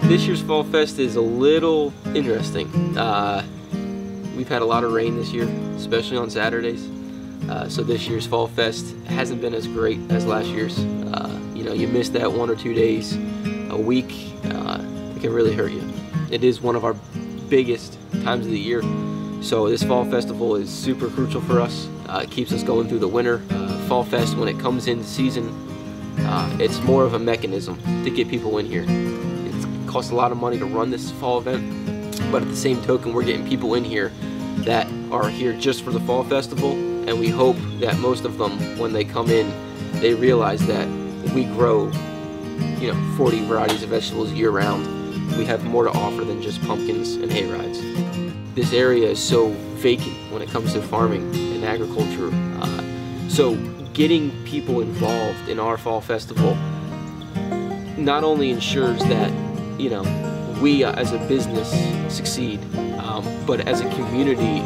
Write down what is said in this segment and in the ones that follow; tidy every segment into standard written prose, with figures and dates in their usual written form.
This year's Fall Fest is a little interesting. We've had a lot of rain this year, especially on Saturdays. So this year's Fall Fest hasn't been as great as last year's. You know, you miss that 1 or 2 days a week, it can really hurt you. It is one of our biggest times of the year. So this Fall Festival is super crucial for us. It keeps us going through the winter. Fall Fest, when it comes into season, it's more of a mechanism to get people in here. It costs a lot of money to run this fall event, but at the same token, we're getting people in here that are here just for the Fall Festival, and we hope that most of them, when they come in, they realize that we grow, 40 varieties of vegetables year-round. We have more to offer than just pumpkins and hay rides. This area is so vacant when it comes to farming and agriculture. So getting people involved in our Fall Festival not only ensures that, we as a business succeed, but as a community,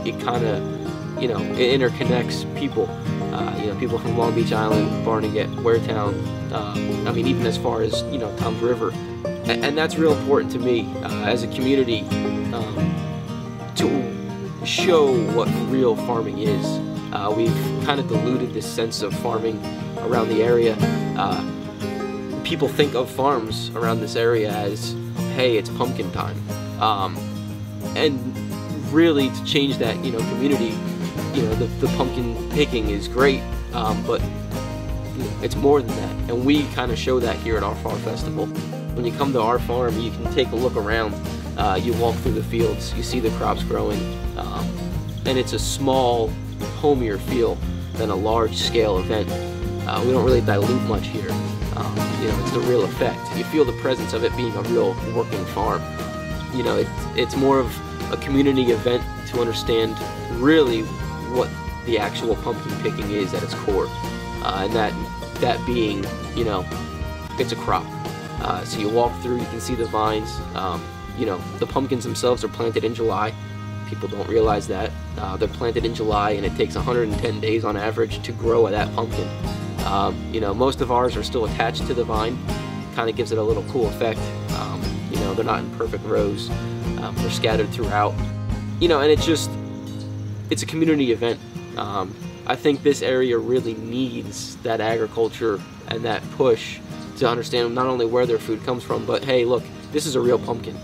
it kind of, it interconnects people. People from Long Beach Island, Barnegat, Waretown, even as far as, Toms River. And that's real important to me as a community, to show what real farming is. We've kind of diluted this sense of farming around the area. People think of farms around this area as, hey, it's pumpkin time. And really, to change that, community, the pumpkin picking is great, but it's more than that. And we kind of show that here at our Fall Festival. When you come to our farm, you can take a look around. You walk through the fields, you see the crops growing, and it's a small, homier feel than a large-scale event. We don't really dilute much here. It's the real effect. You feel the presence of it being a real working farm. It's more of a community event to understand really what the actual pumpkin picking is at its core, and that being, it's a crop. So you walk through, you can see the vines. The pumpkins themselves are planted in July. People don't realize that. They're planted in July, and it takes 110 days on average to grow that pumpkin. Most of ours are still attached to the vine. Kind of gives it a little cool effect. They're not in perfect rows. They're scattered throughout. And it's a community event. I think this area really needs that agriculture and that push to understand not only where their food comes from, but hey, look, this is a real pumpkin.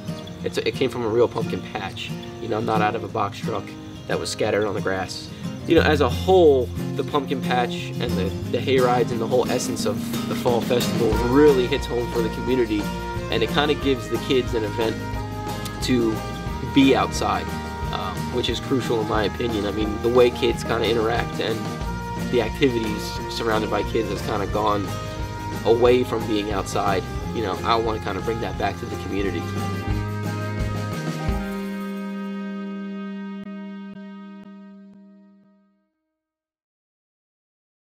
It came from a real pumpkin patch, not out of a box truck that was scattered on the grass. As a whole, the pumpkin patch and the hay rides and the whole essence of the Fall Festival really hits home for the community, and it kind of gives the kids an event to be outside, which is crucial in my opinion. The way kids kind of interact and the activities surrounded by kids has kind of gone away from being outside. I want to kind of bring that back to the community.